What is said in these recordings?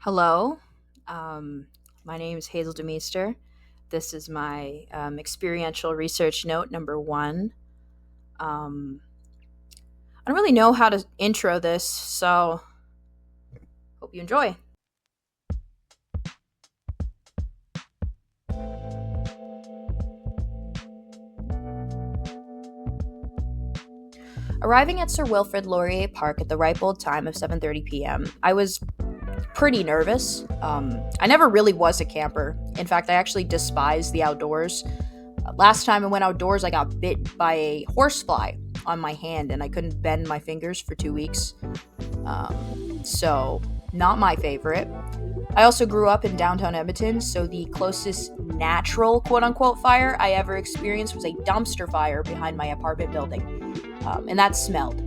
Hello, my name is Hazel Demeester. This is my experiential research note number one. Um, I don't really know how to intro this, so hope you enjoy. Arriving at Sir Wilfrid Laurier Park at the ripe old time of 7:30 p.m., I was pretty nervous. I never really was a camper. In fact, I actually despise the outdoors. Last time I went outdoors, I got bit by a horsefly on my hand, and I couldn't bend my fingers for 2 weeks. So, not my favorite. I also grew up in downtown Edmonton, so the closest natural quote unquote fire I ever experienced was a dumpster fire behind my apartment building. And that smelled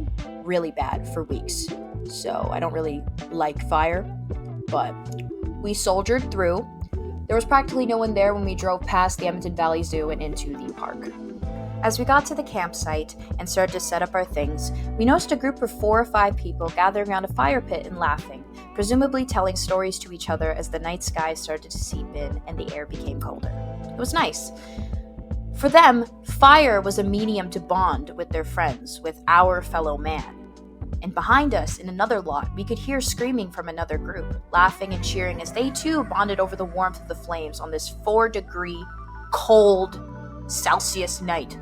really bad for weeks. So, I don't really like fire, but we soldiered through. There was practically no one there when we drove past the Edmonton Valley Zoo and into the park. As we got to the campsite and started to set up our things, we noticed a group of 4 or 5 people gathering around a fire pit and laughing, presumably telling stories to each other as the night sky started to seep in and the air became colder. It was nice. For them, fire was a medium to bond with their friends, with our fellow man. And behind us, in another lot, we could hear screaming from another group, laughing and cheering as they too bonded over the warmth of the flames on this 4-degree, cold Celsius night.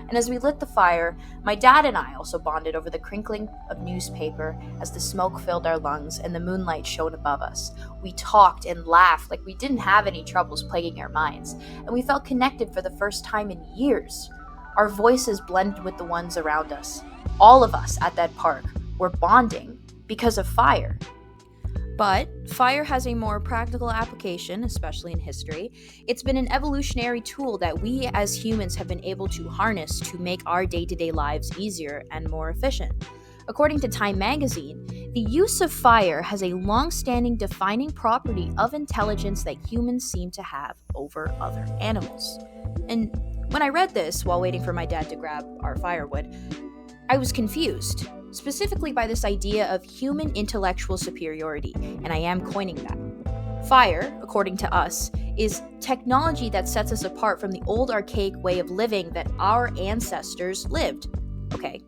And as we lit the fire, my dad and I also bonded over the crinkling of newspaper as the smoke filled our lungs and the moonlight shone above us. We talked and laughed like we didn't have any troubles plaguing our minds, and we felt connected for the first time in years. Our voices blended with the ones around us. All of us at that park were bonding because of fire. But fire has a more practical application, especially in history. It's been an evolutionary tool that we as humans have been able to harness to make our day-to-day lives easier and more efficient. According to Time magazine, the use of fire has a long-standing defining property of intelligence that humans seem to have over other animals. And when I read this while waiting for my dad to grab our firewood, I was confused, specifically by this idea of human intellectual superiority, and I am coining that. Fire, according to us, is technology that sets us apart from the old archaic way of living that our ancestors lived. Okay,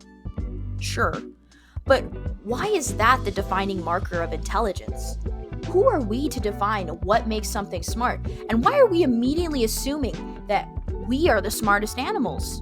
sure. But why is that the defining marker of intelligence? Who are we to define what makes something smart? And why are we immediately assuming that we are the smartest animals?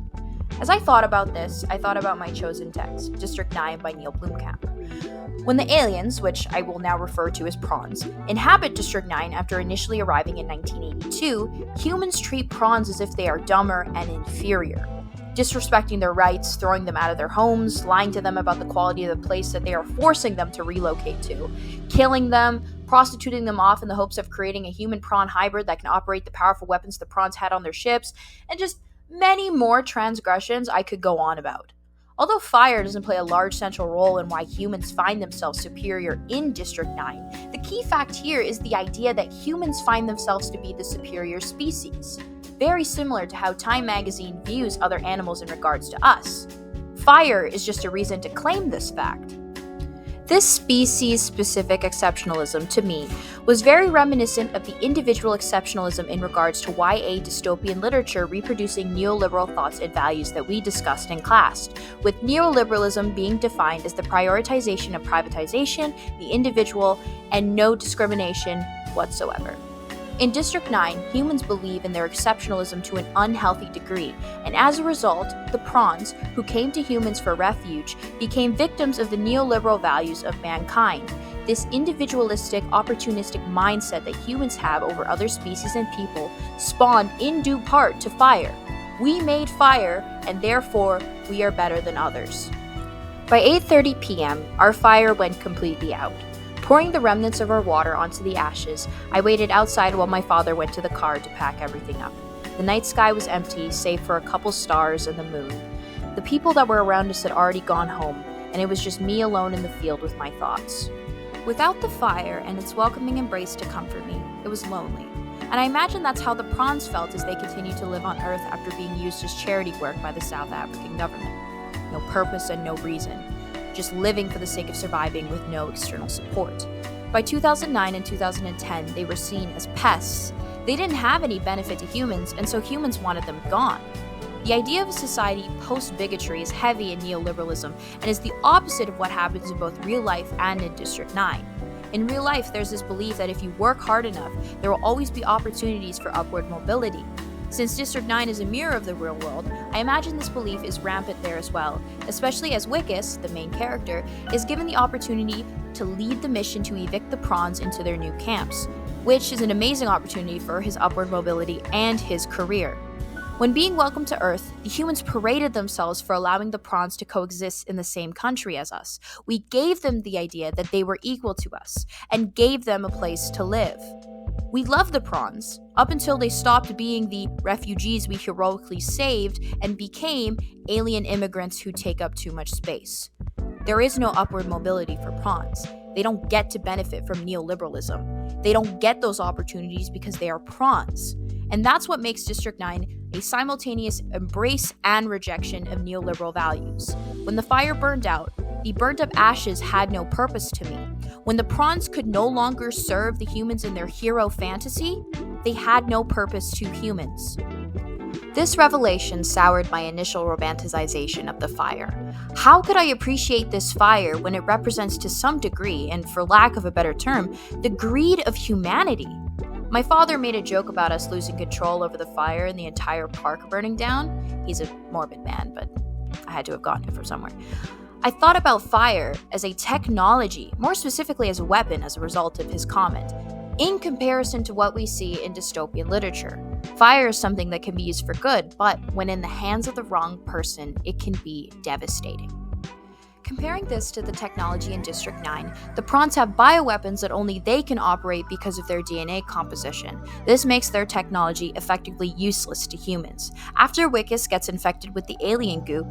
As I thought about this, I thought about my chosen text, District 9 by Neil Blomkamp. When the aliens, which I will now refer to as prawns, inhabit District 9 after initially arriving in 1982, humans treat prawns as if they are dumber and inferior, disrespecting their rights, throwing them out of their homes, lying to them about the quality of the place that they are forcing them to relocate to, killing them, prostituting them off in the hopes of creating a human-prawn hybrid that can operate the powerful weapons the prawns had on their ships, and just many more transgressions I could go on about. Although fire doesn't play a large central role in why humans find themselves superior in District 9, the key fact here is the idea that humans find themselves to be the superior species, very similar to how Time magazine views other animals in regards to us. Fire is just a reason to claim this fact. This species-specific exceptionalism, to me, was very reminiscent of the individual exceptionalism in regards to YA dystopian literature reproducing neoliberal thoughts and values that we discussed in class, with neoliberalism being defined as the prioritization of privatization, the individual, and no discrimination whatsoever. In District 9, humans believe in their exceptionalism to an unhealthy degree, and as a result, the prawns, who came to humans for refuge, became victims of the neoliberal values of mankind. This individualistic, opportunistic mindset that humans have over other species and people spawned in due part to fire. We made fire, and therefore, we are better than others. By 8:30 p.m., our fire went completely out. Pouring the remnants of our water onto the ashes, I waited outside while my father went to the car to pack everything up. The night sky was empty, save for a couple stars and the moon. The people that were around us had already gone home, and it was just me alone in the field with my thoughts. Without the fire and its welcoming embrace to comfort me, it was lonely. And I imagine that's how the prawns felt as they continued to live on Earth after being used as charity work by the South African government. No purpose and no reason. Just living for the sake of surviving with no external support. By 2009 and 2010, they were seen as pests. They didn't have any benefit to humans, and so humans wanted them gone. The idea of a society post-bigotry is heavy in neoliberalism and is the opposite of what happens in both real life and in District 9. In real life, there's this belief that if you work hard enough, there will always be opportunities for upward mobility. Since District 9 is a mirror of the real world, I imagine this belief is rampant there as well, especially as Wickus, the main character, is given the opportunity to lead the mission to evict the prawns into their new camps, which is an amazing opportunity for his upward mobility and his career. When being welcomed to Earth, the humans paraded themselves for allowing the prawns to coexist in the same country as us. We gave them the idea that they were equal to us, and gave them a place to live. We loved the prawns, up until they stopped being the refugees we heroically saved and became alien immigrants who take up too much space. There is no upward mobility for prawns. They don't get to benefit from neoliberalism. They don't get those opportunities because they are prawns. And that's what makes District 9 a simultaneous embrace and rejection of neoliberal values. When the fire burned out, the burnt up ashes had no purpose to me. When the prawns could no longer serve the humans in their hero fantasy, they had no purpose to humans. This revelation soured my initial romanticization of the fire. How could I appreciate this fire when it represents to some degree, and for lack of a better term, the greed of humanity? My father made a joke about us losing control over the fire and the entire park burning down. He's a morbid man, but I had to have gotten it from somewhere. I thought about fire as a technology, more specifically as a weapon as a result of his comment, in comparison to what we see in dystopian literature. Fire is something that can be used for good, but when in the hands of the wrong person, it can be devastating. Comparing this to the technology in District 9, the prawns have bioweapons that only they can operate because of their DNA composition. This makes their technology effectively useless to humans. After Wickus gets infected with the alien goop,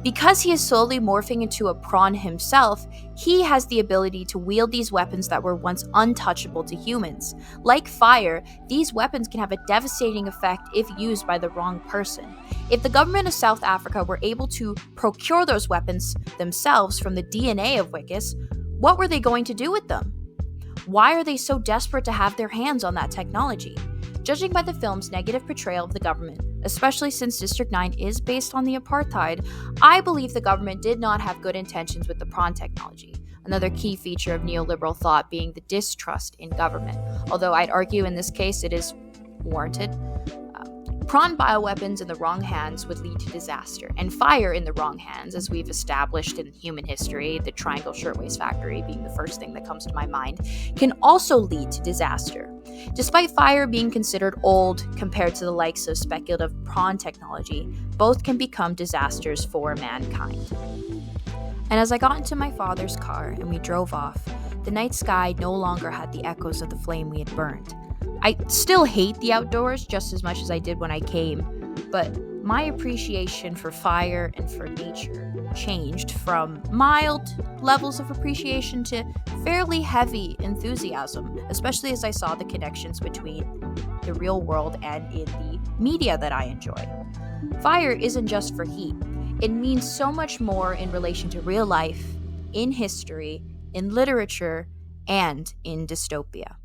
because he is slowly morphing into a prawn himself, he has the ability to wield these weapons that were once untouchable to humans. Like fire, these weapons can have a devastating effect if used by the wrong person. If the government of South Africa were able to procure those weapons themselves from the DNA of Wickus, what were they going to do with them? Why are they so desperate to have their hands on that technology? Judging by the film's negative portrayal of the government, especially since District 9 is based on the apartheid, I believe the government did not have good intentions with the prawn technology. Another key feature of neoliberal thought being the distrust in government, although I'd argue in this case it is warranted. Prawn bioweapons in the wrong hands would lead to disaster, and fire in the wrong hands, as we've established in human history, the Triangle Shirtwaist Factory being the first thing that comes to my mind, can also lead to disaster. Despite fire being considered old compared to the likes of speculative prawn technology, both can become disasters for mankind. And as I got into my father's car and we drove off, the night sky no longer had the echoes of the flame we had burned. I still hate the outdoors just as much as I did when I came, but my appreciation for fire and for nature changed from mild levels of appreciation to fairly heavy enthusiasm, especially as I saw the connections between the real world and in the media that I enjoy. Fire isn't just for heat. It means so much more in relation to real life, in history, in literature, and in dystopia.